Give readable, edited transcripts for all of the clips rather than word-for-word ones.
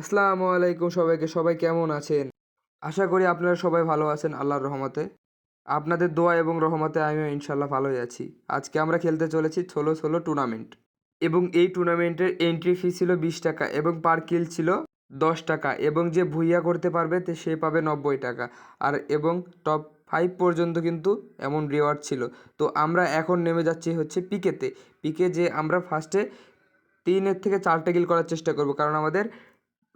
আসসালামু আলাইকুম সবাইকে। সবাই কেমন আছেন? আশা করি আপনারা সবাই ভালো আছেন আল্লাহর রহমতে। আপনাদের দোয়া এবং রহমতে আমিও ইনশাআল্লাহ ভালোই আছি। আজকে আমরা খেলতে চলেছি ষোলো ষোলো টুর্নামেন্ট এবং এই টুর্নামেন্টের এন্ট্রি ফি ছিল ৳20 এবং পার কিল ছিল ৳10 এবং যে ভুইয়া করতে পারবে সে পাবে ৳90 আর এবং টপ 5 পর্যন্ত কিন্তু এমন রিওয়ার্ড ছিল। তো আমরা এখন নেমে যাচ্ছি হচ্ছে পিকেতে। পিকে যে আমরা ফার্স্টে 3 এর থেকে 4টা কিল করার চেষ্টা করব। কারণ আমাদের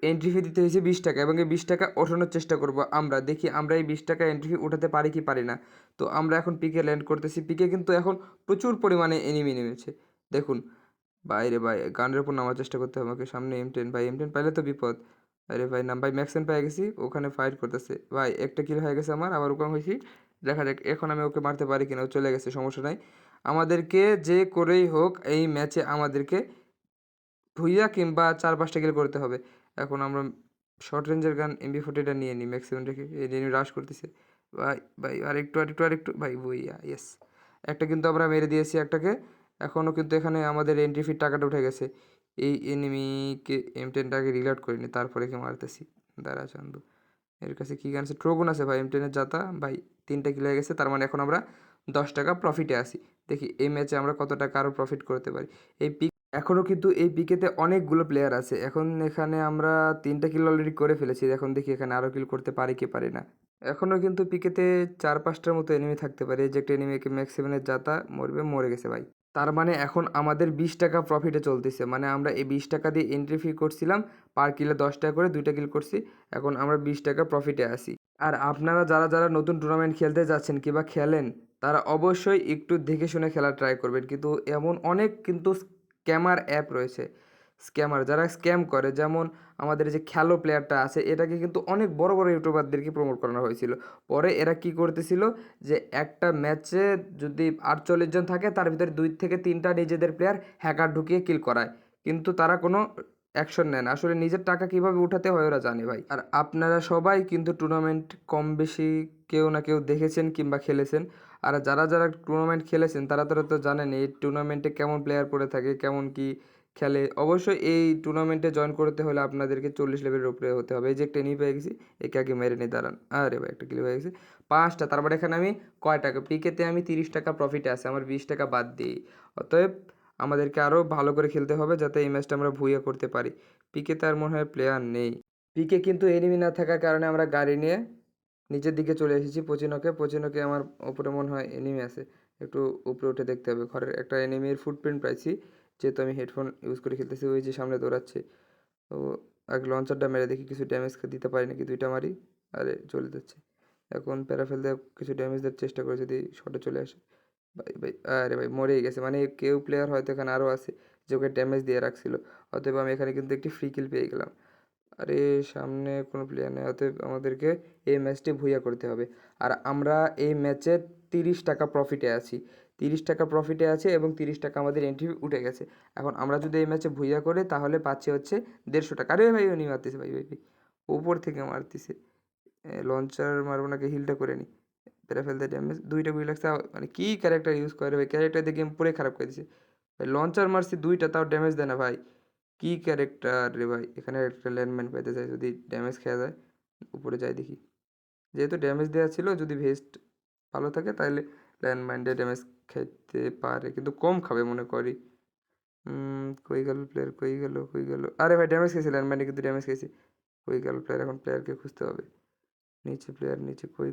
এন্ট্রি ফি দিতে হয়েছে ৳20 এবং এই ৳20 ওঠানোর চেষ্টা করব আমরা। দেখি আমরা এই ৳20 এন্ট্রি ফি উঠাতে পারি কি পারি না। তো আমরা এখন পিকে ল্যান্ড করতেছি। পিকে কিন্তু এখন প্রচুর পরিমাণে এনিমি নেমেছে। দেখুন, ভাই রে ভাই গানের উপর নামার চেষ্টা করতে হবে আমাকে। সামনে M10 ভাই M10 পাইলে তো বিপদ। আরে ভাই ভাই ম্যাক্সেন পেয়ে গেছি। ওখানে ফাইট করতেছে। ভাই একটা কিল হয়ে গেছে আমার। আবার ওখানে হইছি। দেখা যাক এখন আমি ওকে মারতে পারি কিনা। ও চলে গেছে, সমস্যা নাই। আমাদেরকে যে করেই হোক এই ম্যাচে আমাদেরকে ভুইয়া কিংবা ৪-৫টা কিল করতে হবে। এখন আমরা শর্ট রেঞ্জের গান MP40 টা নিয়ে নিই ম্যাক্সিমাম রেখে। এই যে রাশ করতেছে। ভাই, ভাই আরেকটু ভাই ভুইয়া ইয়েস! একটা কিন্তু আমরা মেরে দিয়েছি একটাকে। এখনও কিন্তু এখানে আমাদের এন্ট্রি ফির টাকাটা উঠে গেছে। এই এনিমিকে M10 টাকে রিলোড করিনি। তারপরে একে মারতেছি। দাঁড়া চান্দু। এর কাছে কি গান আছে? ট্রোগন আছে ভাই M10 এর জাতা। ভাই ৩ টা কিল হয়ে গেছে। তার মানে এখন আমরা ৳10 প্রফিটে আছি। দেখি এই ম্যাচে আমরা কত টাকা আরও প্রফিট করতে পারি। এই পিক এখনও কিন্তু এই পিকেতে অনেকগুলো প্লেয়ার আছে। এখন এখানে আমরা ৩ টা কিল অলরেডি করে ফেলেছি। এখন দেখি এখানে আরও কিল করতে পারি কি পারি না। এখনও কিন্তু পিকেতে ৪-৫ টার মতো এনিমি থাকতে পারে। এই যে একটা এনিমি একে ম্যাক্স 7 এর জাতা মরে গেছে ভাই। তার মানে এখন আমাদের ৳20 প্রফিটে চলতেছে। মানে আমরা এই ৳20 দিয়ে এন্ট্রি ফি করছিলাম। পার কিলে ৳10 করে ২ টা কিল করছি। এখন আমরা ৳20 প্রফিটে আছি। আর আপনারা যারা নতুন টুর্নামেন্ট খেলতে যাচ্ছেন কিংবা খেলেন, তারা অবশ্যই একটু দেখে শুনে খেলার ট্রাই করবেন। কিন্তু এমন অনেক কিন্তু স্ক্যামার অ্যাপ রয়েছে। স্ক্যামার যারা স্ক্যাম করে, যেমন আমাদের যে খেলো প্লেয়ারটা আছে এটাকে কিন্তু অনেক বড় ইউটিউবারদেরকে প্রমোট করানো হয়েছিল। পরে এরা কি করতেছিল যে একটা ম্যাচে যদি ৪৮ জন থাকে তার ভিতরে ২ থেকে ৩ টা নিজেদের প্লেয়ার হ্যাকার ঢুকিয়ে কিল করায়। কিন্তু তারা কোনো অ্যাকশন নেয় না। আসলে নিজের টাকা কিভাবে উঠাতে হয় ওরা জানে ভাই। আর আপনারা সবাই কিন্তু টুর্নামেন্ট কম বেশি কেউ না কেউ দেখেছেন কিংবা খেলেছেন। আর যারা টুর্নামেন্ট খেলেছেন তারা তো জানেন এই টুর্নামেন্টে কেমন প্লেয়ার পড়ে থাকে, কেমন কি খেলে। অবশ্যই এই টুর্নামেন্টে জয়েন করতে হলে আপনাদেরকে 40 লেভেলের উপরে হতে হবে। এই যে একটা এনিমি পেয়ে গেছি, একে আগে মেরে নিই দাঁড়ান। আরে ভাই একটা কিল হয়ে গেছে। ৫ টা, তার মানে এখানে আমি কয় টাকা? পিকেতে আমি ৳30 প্রফিটে আছি। আমার ৳20 বাদ দিই। অতএব আমাদেরকে আরও ভালো করে খেলতে হবে যাতে এই ম্যাচটা আমরা ভুইয়া করতে পারি। পিকেতে আর মনে হয় প্লেয়ার নেই। পিকে কিন্তু এনিমি না থাকার কারণে আমরা গাড়ি নিয়ে নিচের দিকে চলে এসেছি পচিনকে। পচিনকে আমার উপরে মনে হয় এনিমি আছে। একটু উপরে উঠে দেখতে হবে। ঘরের একটা এনিমির ফুটপ্রিন্ট পাইছি। যেহেতু আমি হেডফোন ইউজ করে খেলতেছি, ওই যে সামনে দৌড়াচ্ছে। তো আগে লঞ্চারটা মেরে দেখি কিছু ড্যামেজ দিতে পারি নাকি। ২ টা মারি। আরে চলে যাচ্ছে। এখন প্যারাফেল দিয়ে কিছু ড্যামেজ দেওয়ার চেষ্টা করে যদি শটে চলে আসে। ভাই আরে ভাই মরেই গেছে। মানে কেউ প্লেয়ার হয়তো এখানে আরও আছে যে ওকে ড্যামেজ দিয়ে রাখছিল। অতএব আমি এখানে কিন্তু একটি ফ্রি কিল পেয়ে গেলাম। আরে সামনে কোনো প্লেয়ার নেই। অতএব আমাদেরকে এই ম্যাচটি ভুইয়া করতে হবে। আর আমরা এই ম্যাচে ৳30 প্রফিটে আছি। ৳30 প্রফিটে আছে এবং ৳30 আমাদের এন্ট্রি উঠে গেছে। এখন আমরা যদি এই ম্যাচে ভুইয়া করি তাহলে পাচ্ছি হচ্ছে ৳১৫০। আরে ভাই উনি মারতেছে ভাই। উপর থেকে মারতেছে। লঞ্চার মারবো নাকি হিলটা করে নিই। মেরে ফেলতে ড্যামেজ ২ টা গুলি লাগছে। মানে কি ক্যারেক্টার ইউজ করে ভাই, ক্যারেক্টার দিয়ে গেম পুরাই খারাপ করে দিছে। ভাই লঞ্চার মারছি ২ টা তাও ড্যামেজ দেয় না ভাই। কি ক্যারেক্টার রে ভাই! এখানে একটা ল্যান্ডমাইন পাইতে চাই, যদি ড্যামেজ খেয়া যায়। উপরে যাই দেখি। যেহেতু ড্যামেজ দেওয়া ছিল, যদি ভেস্ট ভালো থাকে তাহলে ল্যান্ডমাইন দিয়ে ড্যামেজ খাইতে পারে। কিন্তু কম খাবে মনে করি। কই গেল প্লেয়ার? কই গেল? আরে ভাই ড্যামেজ খেয়েছে, ল্যান্ডমাইনে কিন্তু ড্যামেজ খেয়েছে। কই গেল প্লেয়ার? এখন প্লেয়ারকে খুঁজতে হবে। নিচে প্লেয়ার নিচে কই?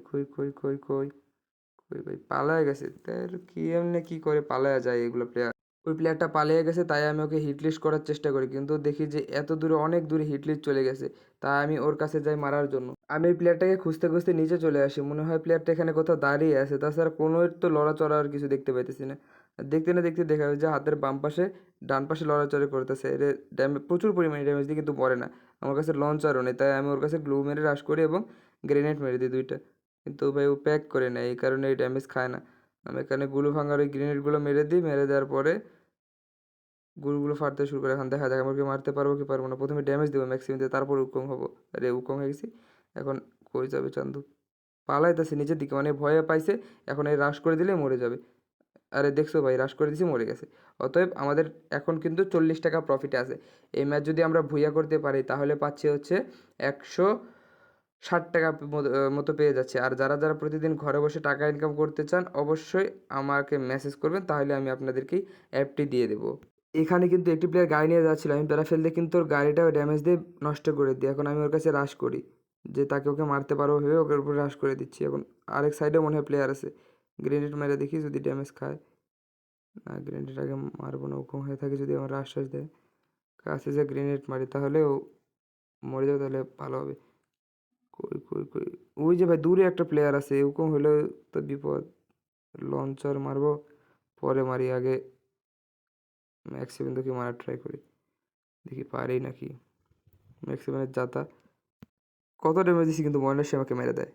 ওই ভাই পালায়া গেছে। তার কি এমনে কি করে পালায়া যায় এগুলো প্লেয়ার? ওই প্লেয়ারটা পালিয়ে গেছে তাই আমি ওকে হিট লিস্ট করার চেষ্টা করি। কিন্তু দেখি যে এত দূরে অনেক দূরে হিট লিস্ট চলে গেছে। তাই আমি ওর কাছে যাই মারার জন্য। আমি এই প্লেয়ারটাকে খুঁজতে নিচে চলে আসি। মনে হয় প্লেয়ারটা এখানে কোথাও দাঁড়িয়ে আছে। তাছাড়া কোনো এর তো লড়াচড়া আর কিছু দেখতে পাইতেছি না। আর দেখতে না দেখতে দেখা যায় যে হাতের বাম পাশে, ডান পাশে লড়াচড়া করতেছে। এরে প্রচুর পরিমাণে ড্যামেজ দিই কিন্তু মরে না। আমার কাছে লঞ্চারও নেই। তাই আমি ওর কাছে গ্লু মেরে রাশ করি এবং গ্রেনেড মেরে দিই ২ টা। কিন্তু ভাই ও প্যাক করে নেয়, এই কারণে এই ড্যামেজ খায় না। আমি এখানে গুলো ভাঙার ওই গ্রেনেডগুলো মেরে দিই। মেরে দেওয়ার পরে গুলগুলো ফাটতে শুরু করে। এখন দেখা যাক আমি ওকে মারতে পারবো কি পারবো না। ১ম এ ড্যামেজ দেবো ম্যাক্সিমাম দিয়ে, তারপর উকং হবো। আরে উকং হয়ে গেছি। এখন কই যাবে চান্দু? পালাইতেছে নিচের দিকে, মানে ভয়ে পাইছে। এখন এই রাশ করে দিলেই মরে যাবে। আরে দেখছো ভাই, রাশ করে দিছি, মরে গেছে। অতএব আমাদের এখন কিন্তু 40 টাকা প্রফিটে আছে। এই ম্যাচ যদি আমরা ভুইয়া করতে পারি তাহলে পাচ্ছি হচ্ছে 160 টাকা মতো পেয়ে যাচ্ছে। আর যারা যারা প্রতিদিন ঘরে বসে টাকা ইনকাম করতে চান অবশ্যই আমাকে মেসেজ করবেন, তাহলে আমি আপনাদেরকেই অ্যাপটি দিয়ে দেবো। এখানে কিন্তু একটি প্লেয়ার গাড়ি নিয়ে যাচ্ছিল, আমি প্যারা ফেলতে কিন্তু ওর গাড়িটা ড্যামেজ দিয়ে নষ্ট করে দিই। এখন আমি ওর কাছে রাশ করি যে তাকে ওকে মারতে পারবো ভেবে ওকে উপর রাশ করে দিচ্ছি। এখন আরেক সাইডে মনে হয় প্লেয়ার আছে, গ্রেনেড মেরে দেখি যদি ড্যামেজ খায়। না, গ্রেনেড আগে মারবো না, ওরকম হয়ে থাকে যদি আমার আশ্বাস দেয়। কাছে যে গ্রেনেড মারি তাহলে ও মরে যাবে, তাহলে ভালো হবে। কই কই কই, ওই যে ভাই দূরে একটা প্লেয়ার আছে, এরকম হলে তো বিপদ। লঞ্চার মারবো, পরে মারি, আগে ম্যাক্স সেভেন তোকে মারার ট্রাই করি, দেখি পারি নাকি। ম্যাক্স সেভেনের যাতা কত ড্যামেজ দিছি কিন্তু মনে সে আমাকে মেরে দেয়।